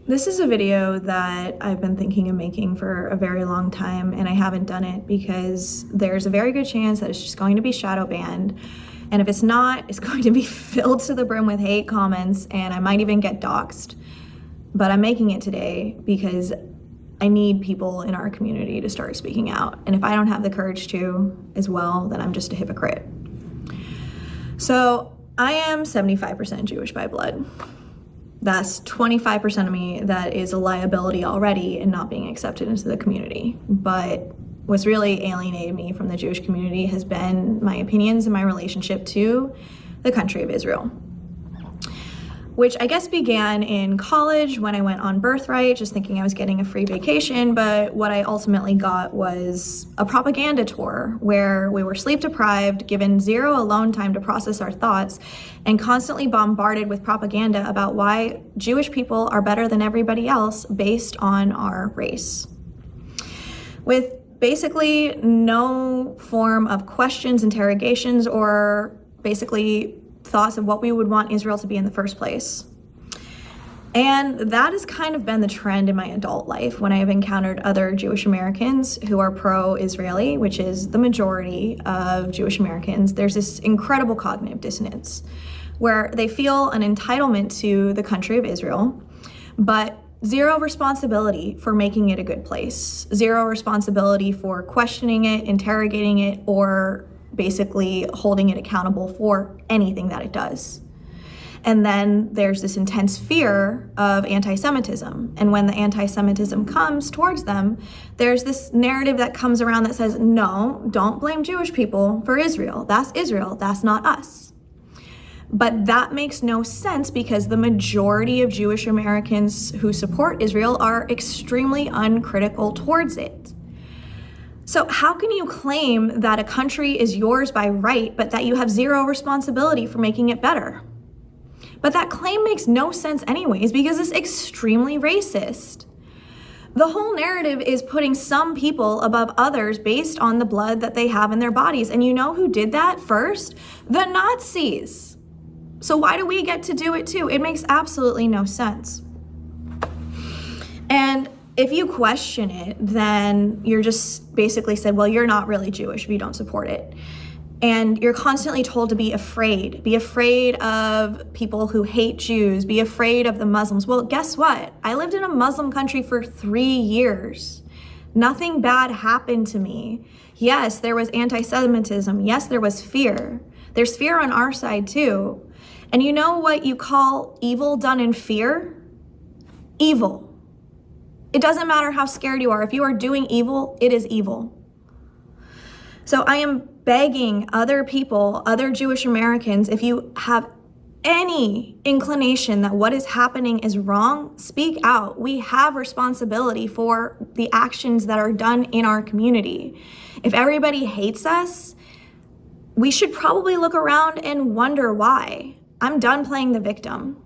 This is a video that I've been thinking of making for a very long time, and I haven't done it because there's a very good chance that it's just going to be shadow banned. And if it's not, it's going to be filled to the brim with hate comments, and I might even get doxxed. But I'm making it today because I need people in our community to start speaking out. And if I don't have the courage to as well, then I'm just a hypocrite. So I am 75% Jewish by blood. That's 25% of me that is a liability already and not being accepted into the community. But what's really alienated me from the Jewish community has been my opinions and my relationship to the country of Israel, which I guess began in college when I went on Birthright, just thinking I was getting a free vacation. But what I ultimately got was a propaganda tour where we were sleep deprived, given zero alone time to process our thoughts, and constantly bombarded with propaganda about why Jewish people are better than everybody else based on our race. With basically no form of questions, interrogations, or basically thoughts of what we would want Israel to be in the first place. And that has kind of been the trend in my adult life when I have encountered other Jewish Americans who are pro-Israeli, which is the majority of Jewish Americans. There's this incredible cognitive dissonance where they feel an entitlement to the country of Israel, but zero responsibility for making it a good place, zero responsibility for questioning it, interrogating it, or basically holding it accountable for anything that it does. And then there's this intense fear of anti-Semitism. And when the anti-Semitism comes towards them, there's this narrative that comes around that says, no, don't blame Jewish people for Israel. That's not us. But that makes no sense because the majority of Jewish Americans who support Israel are extremely uncritical towards it. So how can you claim that a country is yours by right, but that you have zero responsibility for making it better? But that claim makes no sense anyways, because it's extremely racist. The whole narrative is putting some people above others based on the blood that they have in their bodies. And you know who did that first? The Nazis. So why do we get to do it too? It makes absolutely no sense. And if you question it, then you're just basically said, well, you're not really Jewish if you don't support it. And you're constantly told to be afraid of people who hate Jews, be afraid of the Muslims. Well, guess what? I lived in a Muslim country for 3 years. Nothing bad happened to me. Yes, there was anti-Semitism. Yes, there was fear. There's fear on our side too. And you know what you call evil done in fear? Evil. It doesn't matter how scared you are. If you are doing evil, it is evil. So I am begging other people, other Jewish Americans, if you have any inclination that what is happening is wrong, speak out. We have responsibility for the actions that are done in our community. If everybody hates us, we should probably look around and wonder why. I'm done playing the victim.